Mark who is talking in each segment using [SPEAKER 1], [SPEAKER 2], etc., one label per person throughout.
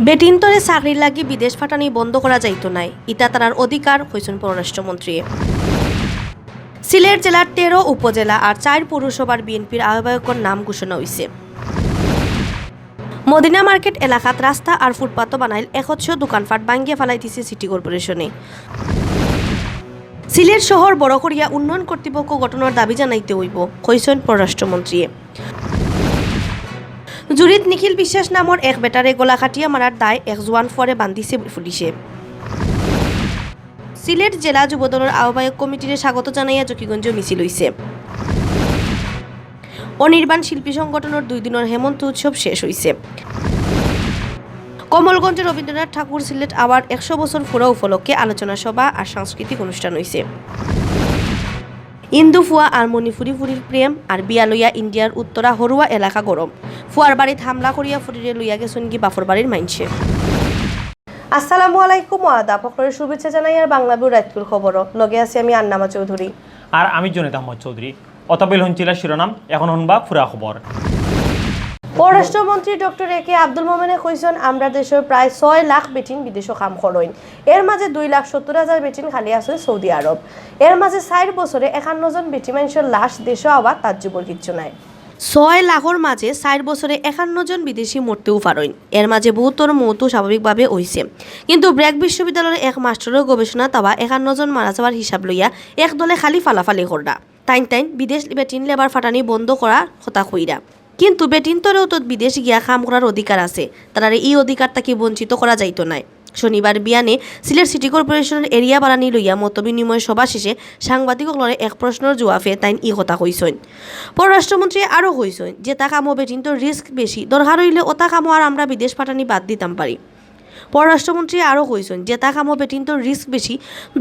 [SPEAKER 1] বেটিনতরে চাকরির লাগি বিদেশ ফাটানি বন্ধ করা যাইতো নাই, ইটা তারার অধিকার হয়েছেন পররাষ্ট্রমন্ত্রী। সিলেট জেলার 13 উপজেলা আর 4 পৌরসভার বিএনপির আহ্বায়কের নাম ঘোষণা হয়েছে। মদিনা মার্কেট এলাকাত রাস্তা আর ফুটপাথ বানাইল 100 দোকানপাট ভাঙ্গিয়ে ফেলাই দিছে সিটি কর্পোরেশনে। সিলেট শহর বড় করিয়া উন্নয়ন কর্তৃপক্ষ গঠনের দাবি জানাইতে হইব, কইছেন পররাষ্ট্রমন্ত্রী। জুরিত নিখিল বিশ্বাস নামৰ এক বেটারে গলা কাটিয়া মারার দায় এক জোয়ান ফুয়ারে বান্ধিছে পুলিশে। সিলেট জেলা যুবদলের আহ্বায়ক কমিটির স্বাগত জানাইয়া জকিগঞ্জ মিছিল হইছে। অনির্বাণ শিল্পী সংগঠনের 2 দিনের হেমন্ত উৎসব শেষ হইছে। কমলগঞ্জের রবীন্দ্রনাথ ঠাকুর সিলেট আওয়ার্ড 100 বছর পুরা উপলক্ষে আলোচনা সভা আর সাংস্কৃতিক অনুষ্ঠান হইছে। ইন্দু ফুয়া আর মণিপুরি ফুরির প্রেম আর বিয়া লইয়া ইন্ডিয়ার উত্তরা হরুয়া এলাকা গরম। ফুয়ার বাড়িত হামলা করিয়া ফুরিরে লইয়া গেছেন কি বাফর বাড়ির মাইনছে। আসসালামু আলাইকুম আদাব, আপনাদের শুভেচ্ছা জানাই আর বাংলাভিউ রাতকুর খবর লগে আছি আমি আন্নামা চৌধুরী
[SPEAKER 2] আর আমি জনিত আহমদ চৌধুরী। অতবিল হঞ্চিলা শিরোনাম, এখন শুনবা ফুরা খবর।
[SPEAKER 1] পররাষ্ট্রমন্ত্রী ডক্টর একে আব্দুল মোমেনে কইছেন আমরা দেশের প্রায় 6 লাখ বেটিন বিদেশে কাম করইন, এর মাঝে 2,70,000 বেটিন খালি আছে সৌদি আরব। এর মাঝে 4 বছরে 51 জন বেটি মানুষের লাশ দেশে আবার তাজ্জুবর কিচ্ছু নাই। 6 লাখের মাঝে 4 বছরে 51 জন বিদেশি মরতেও পারেন, এর মাঝে বহুতর মৌতো স্বাভাবিকভাবে হইছে। কিন্তু ব্র্যাক বিশ্ববিদ্যালয়ের এক মাস্টারের গবেষণা তাওয়া 51 জন মারা যাওয়ার হিসাব লইয়া এক দলে খালি ফালাফালি করডা। তাইন বিদেশ বেটিন লেবার ফাটানি বন্ধ করা কথা কইরা। কিন্তু বেটিনতরেও তো বিদেশ গিয়া কাম করার অধিকার আছে, তারারে এই অধিকার তাকে বঞ্চিত করা যাইতো না। শনিবার বিয়ানে সিলেট সিটি কর্পোরেশনের এরিয়া বাড়ানি লইয়া মতবিনিময় সভা শেষে সাংবাদিকসকলে এক প্রশ্নের জবাবে তাইন ই কথা কইছেন। পররাষ্ট্রমন্ত্রী আরও কইছেন যে তা কামো বেটিনতর রিস্ক বেশি, দরকার হইলে ওতা কামো আর আমরা বিদেশ পাঠানি বাদ দিতাম পারি। পররাষ্ট্রমন্ত্রী আরও কইছেন যে তা কামো বেটিনতর রিস্ক বেশি,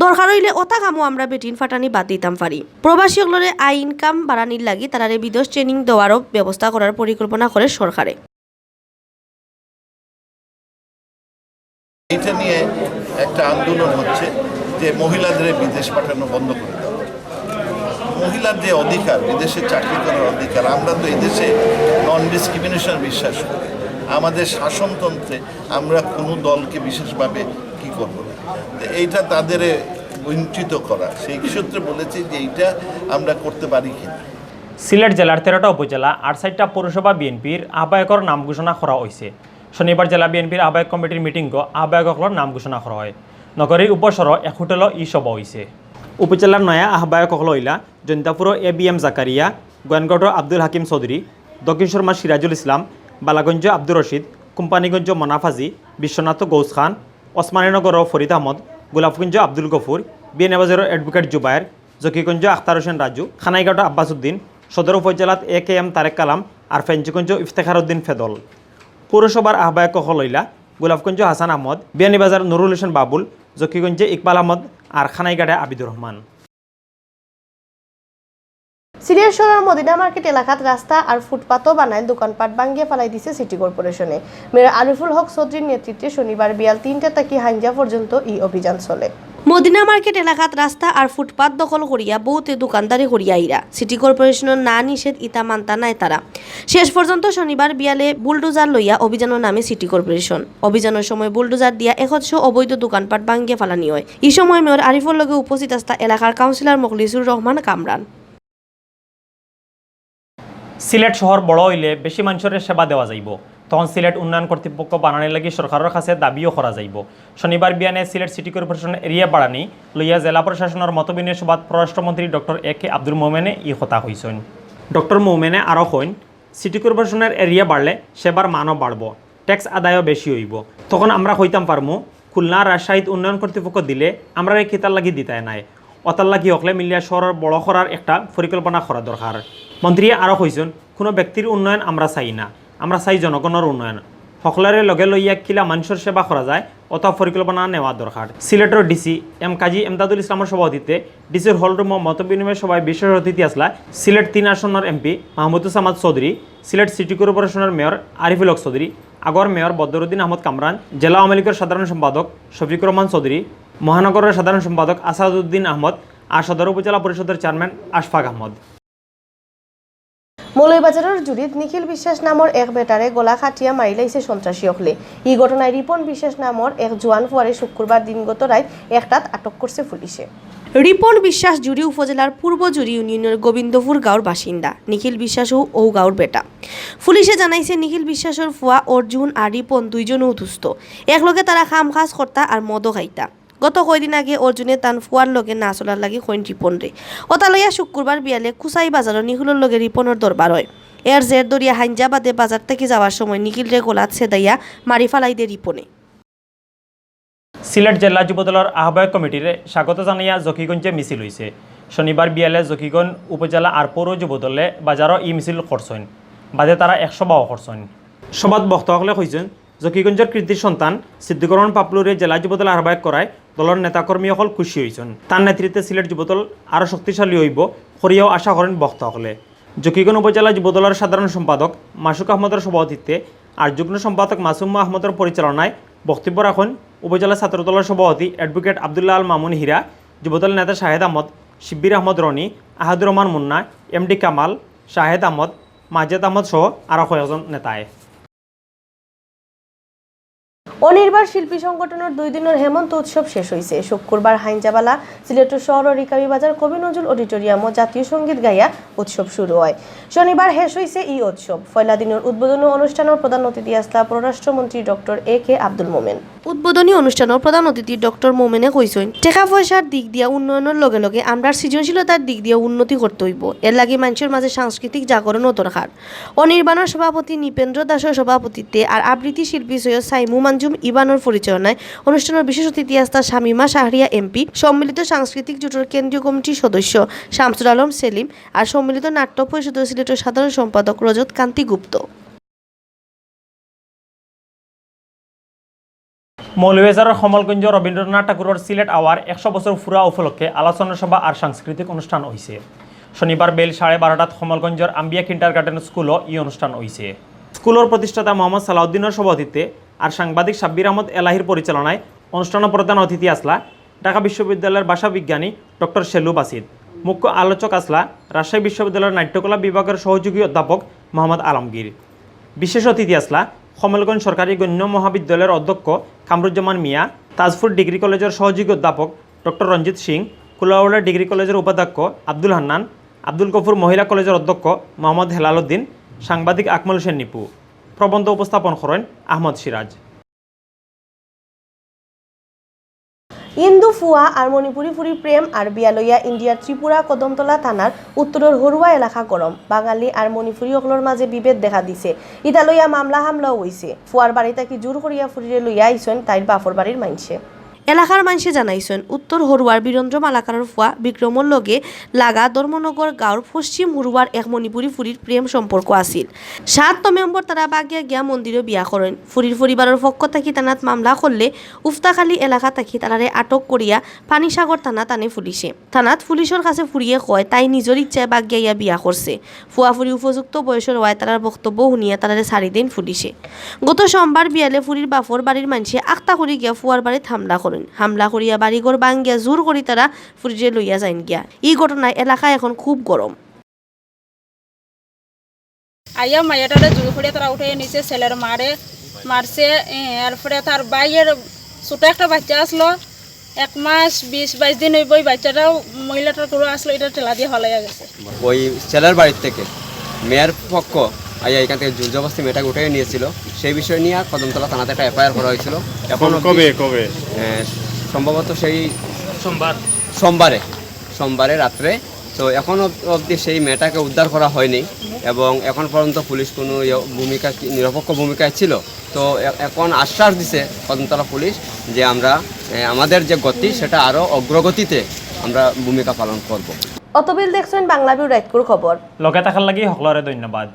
[SPEAKER 1] দরকার হইলে ওতা কামো আমরা বেটিন ফাটানি বাদ দিতাম পারি। প্রবাসীসকলরে আই ইনকাম বাড়ানির লাগি তারারে বিদেশ ট্রেনিং দেওয়ারও ব্যবস্থা করার পরিকল্পনা করে সরকারে।
[SPEAKER 3] এটা নিয়ে একটা আন্দোলন হচ্ছে যে মহিলাদের বিদেশ পাঠানো বন্ধ করে দেওয়া। মহিলার যে অধিকার, বিদেশে চাকরি করার অধিকার, আমরা তো এদেশে নন ডিসক্রিমিনেশন বিশ্বাস করি। আমাদের শাসনতন্ত্রে আমরা কোনো দলকে বিশেষভাবে কি করব না, এইটা তাদের বঞ্চিত করা, সেই ক্ষেত্রে বলেছি যে এইটা আমরা করতে পারি কিনা।
[SPEAKER 2] সিলেট জেলার 13টা উপজেলা আর 4টা পৌরসভা বিএনপির আহ্বায়কর নাম ঘোষণা করা হয়েছে। শনিবার জেলা বিএনপির আহ্বায়ক কমিটির মিটিংও আহ্বায়কসকলের নাম ঘোষণা করা হয়। নগরীর উপসর এক হোটেল ই সভা হয়েছে। উপজেলার নয়া আহ্বায়কসকল হইলা জৈন্তাপুর ABM জাকারিয়া, গোয়ানগড় আব্দুল হাকিম চৌধুরী, দক্ষিণ শর্মা সিরাজুল ইসলাম, বালাগঞ্জ আব্দুর রশিদ, কোম্পানিগঞ্জ মনাফাজি, বিশ্বনাথ গৌস খান, ওসমানীনগর ফরিদ আহমদ, গোলাপগঞ্জ আব্দুল গফুর, বিএনবাজারের অ্যাডভোকেট জুবায়ের, জকিগঞ্জ আখতার হোসেন রাজু, খানাইঘাট আব্বাস উদ্দিন, সদর উপজেলাত AKM তারেক কালাম আর ফেঞ্চিগঞ্জ ইফতেখার উদ্দিন ফেদল। পৌরসভার আহ্বায়ক হইলা গোলাপগঞ্জ হাসান আহমদ, বিয়ানীবাজার নুরুল হোসেন বাবুল, জকিগঞ্জে ইকবাল আহমদ আর খানাইঘাটে আবিদুর রহমান।
[SPEAKER 1] সিলেট শহরের মদিনা মার্কেট এলাকাত রাস্তা আর ফুটপাথও বানাইল দোকানপাট ভাঙ্গিয়ে ফেলাই দিছে সিটি কর্পোরেশনে। মেয়র আরিফুল হক চৌধুরীর নেতৃত্বে শনিবার বিয়াল 3টা থেকে হাইঞ্জা পর্যন্ত এই অভিযান চলে। মদিনা মার্কেট এলাকাত রাস্তা আর ফুটপাথ দখল করিয়া বহুতে দোকানদারি করিয়া আইরা। সিটি কর্পোরেশনের না নিষেধ ইতা মানতা নাই তারা। শেষ পর্যন্ত শনিবার বিয়ালে বুলডোজার লইয়া অভিযানের নামে সিটি কর্পোরেশন। অভিযানের সময় বুলডোজার দিয়া 100 অবৈধ দোকানপাট ভাঙ্গিয়ে ফেলানি হয়। এই সময় মেয়র আরিফুল লগে উপস্থিত আসতা এলাকার কাউন্সিলর মখলিসুর রহমান কামরান।
[SPEAKER 2] সিলেট শহর বড় হইলে বেশি মানুষের সেবা দেওয়া যাইব, তখন সিলেট উন্নয়ন কর্তৃপক্ষ বানানোর লাগি সরকারের কাছে দাবিও করা যাইব। শনিবার বিয়ানে সিলেট সিটি কর্পোরেশন এরিয়া বাড়ানি লইয়া জেলা প্রশাসনের মতবিনিময় সভাত পররাষ্ট্রমন্ত্রী ডক্টর একে আব্দুল মোমেনে ই কথা হইছেন। ডক্টর মোমেনে আরও কইন, সিটি কর্পোরেশনের এরিয়া বাড়লে সেবার মানও বাড়ব, ট্যাক্স আদায়ও বেশি হইব। তখন আমরা কইতাম পারমু খুলনা রাজশাহীত উন্নয়ন কর্তৃপক্ষ দিলে আমরা এই কিতার লাগি দিতাই নাই, অতার লাগি হকলে মিলিয়া শহরের বড় করার একটা পরিকল্পনা করা দরকার। মন্ত্রী আরও কইছেন, কোনো ব্যক্তির উন্নয়ন আমরা চাই না, আমরা চাই জনগণের উন্নয়ন। সকলের লগে লইয়া কিলা মানুষের সেবা করা যায় অত পরিকল্পনা নেওয়া দরকার। সিলেটের ডিসি কাজী এমদাদুল ইসলামের সভাপতিত্বে ডিসির হলরুম মতবিনিময় সভায় বিশেষ অতিথি আসলা সিলেট 3 আসনের MP মাহমুদুজ্জামান চৌধুরী, সিলেট সিটি কর্পোরেশনের মেয়র আরিফুল হক চৌধুরী, আগর মেয়র বদরুদ্দিন আহমদ কামরান, জেলা আওয়ামী লীগের সাধারণ সম্পাদক শফিকুর রহমান চৌধুরী, মহানগরের সাধারণ সম্পাদক আসাদুদ্দিন আহমদ আর সদর উপজেলা পরিষদের চেয়ারম্যান আশফাক আহমদ।
[SPEAKER 1] মৌলভীবাজারের জুড়িত নিখিল বিশ্বাস নামৰ এক বেটারে গলা খাটিয়া মারি লাইছে সন্ত্রাসী অকলে। এই ঘটনায় রিপন বিশ্বাস নামৰ এক জোয়ান ফুয়ারে শুক্রবার দিনগত রাত একটাত আটক করছে পুলিশে। রিপন বিশ্বাস জুড়ি উপজেলার পূর্ব জুড়ি ইউনিয়নের গোবিন্দপুর গাঁওর বাসিন্দা। নিখিল বিশ্বাস ও গাঁওর বেটা। পুলিশে জানাইছে নিখিল বিশ্বাসের ফুয়া অর্জুন আর রিপন দুইজনও অসুস্থ। একলগে তারা খাম খাজ করতা আর মদও খাইতা। গত কয়দিন আগে অর্জুনে তান ফুয়ার লগে না চলার লাগে কইন রিপন রে। অতালইয়া শুক্রবার বিয়ালে কুসাই বাজারের নিখিলের লগে রিপনের দরবার হয়। এর জের দরিয়া হাইঞ্জাবাদে বাজার থেকে যাওয়ার সময় নিখিল রে গোলাত সেদাইয়া মারি ফালাই দে রিপনে।
[SPEAKER 2] সিলেট জেলা যুবদলের আহ্বায়ক কমিটির স্বাগত জানাইয়া জকিগঞ্জে মিছিল হয়েছে। শনিবার বিয়ালে জকিগঞ্জ উপজেলা আর পৌর যুবদলে বাজারও ই মিছিল করছেন। বাদে তারা 100 বাও করছেন। সভাত বক্তাসকলে কইছেন জকিগঞ্জের কৃতির সন্তান সিদ্দিকরণ পাপলুরে জেলা যুবদল আহ্বায়ক করায় দলের নেতাকর্মীসকল খুশি হয়েছেন। তার নেতৃত্বে সিলেট যুবদল আরও শক্তিশালী হইব করিয়াও আশা করেন বক্তাসকলে। জকিগঞ্জ উপজেলা যুবদলের সাধারণ সম্পাদক মাসুক আহমদের সভাপতিত্বে আর যুগ্ম সম্পাদক মাসুম আহমদের পরিচালনায় বক্তব্য রাখেন উপজেলা ছাত্রদলের সভাপতি অ্যাডভোকেট আবদুল্লাহ আল মামুন হীরা, যুবদল নেতা শাহেদ আহমদ, শিব্বির আহমদ রনি, আহাদুর রহমান মুন্না, এমডি কামাল, শাহেদ আহমদ, মাজেদ আহমদ সহ আরও কয়েকজন নেতায়।
[SPEAKER 1] অনির্বাণ শিল্পী সংগঠনের 2 দিনের হেমন্ত উৎসব শেষ হয়েছে। শুক্রবার হাইঞ্জাবালা সিলেটের শহর রিকাবি বাজার কবি নজরুল অডিটোরিয়াম ও জাতীয় সঙ্গীত গাইয়া উৎসব শুরু হয়। শনিবার শেষ হয়েছে এই উৎসব। পয়লা দিনের উদ্বোধনী অনুষ্ঠানের প্রধান অতিথি আসলা পররাষ্ট্রমন্ত্রী ডক্টর A.K. আব্দুল মোমেন। উদ্বোধনী অনুষ্ঠানের প্রধান অতিথি ডক্টর মোমেনে কইছেন টাকা পয়সার দিক দিয়া উন্নয়নের লগে লগে আমরা সৃজনশীলতার দিক দিয়া উন্নতি করতে হইব। এর লাগি মানুষের মাঝে সাংস্কৃতিক জাগরণও দরকার। অনির্বাণের সভাপতি নিপেন্দ্র দাসের সভাপতিত্বে আর আবৃত্তি শিল্পী সৈয়দ সাইমু মানজুম ইবানোর পরিচালনায় অনুষ্ঠানের বিশেষ অতিথি আসতা শামিমা শাহরিয়া এমপি, সম্মিলিত সাংস্কৃতিক জোটের কেন্দ্রীয় কমিটির সদস্য শামসুল আলম সেলিম আর সম্মিলিত নাট্য পরিষদের সিলেটের সাধারণ সম্পাদক রজত কান্তি গুপ্ত।
[SPEAKER 2] মৌলভীবাজারের কমলগঞ্জ রবীন্দ্রনাথ ঠাকুরের সিলেট আওয়ার 100 বছর ফুরা উপলক্ষে আলোচনা সভা আর সাংস্কৃতিক অনুষ্ঠান হয়েছে। শনিবার বেল 12:30 কমলগঞ্জের আম্বিয়া কিন্ডারগার্টেন স্কুলও এই অনুষ্ঠান হয়েছে। স্কুলের প্রতিষ্ঠাতা মোহাম্মদ সালাউদ্দিনের সভাপতিত্বে আর সাংবাদিক সাব্বির আহমদ এলাহির পরিচালনায় অনুষ্ঠানের প্রধান অতিথি আসলা ঢাকা বিশ্ববিদ্যালয়ের ভাষা বিজ্ঞানী ডক্টর শেলু বাসিদ। মুখ্য আলোচক আসলা রাজশাহী বিশ্ববিদ্যালয়ের নাট্যকলা বিভাগের সহযোগী অধ্যাপক মোহাম্মদ আলমগীর। বিশেষ অতিথি আসলা কমলগঞ্জ সরকারি গণ্য মহাবিদ্যালয়ের অধ্যক্ষ কামরুজ্জামান মিয়া, তাজপুর ডিগ্রি কলেজের সহযোগী অধ্যাপক ডক্টর রঞ্জিত সিং, কুলাউড়া ডিগ্রি কলেজের উপাধ্যক্ষ আব্দুল হান্নান, আব্দুল গফুর মহিলা কলেজের অধ্যক্ষ মোহাম্মদ হেলাল উদ্দিন, সাংবাদিক আকমল হোসেন নিপু। প্রবন্ধ উপস্থাপন করেন আহমদ সিরাজ।
[SPEAKER 1] ইন্দু ফুয়া আর মণিপুরি ফুরি প্রেম আর বিয়ালইয়া ইন্ডিয়ার ত্রিপুরা কদমতলা থানার উত্তরের হরুয়া এলাকা গরম। বাঙালি আর মণিপুরি অকলর মাঝে বিভেদ দেখা দিছে। ইটা লইয়া মামলা হামলাও হইছে। ফুয়ার বাড়িতে কি জোর করিয়া ফুরিরে লইয়া আইসেন তাইর বাপর বাড়ির মাইনসে। এলাকার মানুষে জানাইছেন উত্তর হরুয়ার বীরেন্দ্র মালাকারের ফুয়া বিক্রমর লগে লাগা ধর্মনগর গাঁওর পশ্চিম হরুয়ার এক মণিপুরি ফুরির প্রেম সম্পর্ক আছিল। 7 নভেম্বর তারা বাগিয়া গিয়া মন্দিরে বিয়া করেন। ফুরির পরিবারের পক্ষ থাকি থানাত মামলা করলে উফতাখালী এলাকা থাকি তারারে আটক করিয়া পানিসাগর থানা টানে পুলিশে। থানাত পুলিশের কাছে ফুরিয়ে কয় তাই নিজের ইচ্ছায় বাগিয়া বিয়া করছে। ফুয়া ফুরি উপযুক্ত বয়সের হওয়ায় তারার বক্তব্য শুনিয়া তারারে ছাড়ি দেন পুলিশে। গত সোমবার বিয়ালে ফুরির বাপর বাড়ির মানুষে আক্তা করি গিয়া ফুয়ার বাড়িতে হামলা করেন। হামলা করিয়া বাড়িঘর ভাঙ্গিয়া জোর করি তারা ফুরিয়ে লইয়া যাইন গিয়া। এই ঘটনায় এলাকা এখন খুব গরম।
[SPEAKER 4] আইয়া মাইয়াটারে জোর করে তারা উঠে নিচে ছেলের মারছে। এরপরে তার বাইয়ের ছোট একটা বাচ্চা আসলো, 1 মাস 20-22 দিন হইব। ওই বাচ্চাটাও মহিলাটার করে আসলো, এটা ঠেলা দিয়ে হলাইয়া গেছে।
[SPEAKER 5] ওই ছেলের বাড়ির থেকে মেয়ের পক্ষ আইয়া এখান থেকে জোর জবরদস্তি মেয়েটাকে উঠে নিয়েছিল। সেই বিষয় নিয়ে কদমতলা থানাতে একটা এফআইআর করা হয়েছিল। এখন কবে সম্ভবত সেই সোমবারে রাত্রে। তো এখন অবধি সেই মেয়েটাকে উদ্ধার করা হয়নি এবং এখন পর্যন্ত পুলিশ কোনো নিরপেক্ষ ভূমিকায় ছিল। তো এখন আশ্বাস দিছে কদমতলা পুলিশ যে আমরা আমাদের যে গতি সেটা আরও অগ্রগতিতে আমরা ভূমিকা পালন করব।
[SPEAKER 1] অতবিল দেখছেন বাংলাভিউ রাইটকুর খবর।
[SPEAKER 2] লগে থাকার লাগি সকলরে ধন্যবাদ।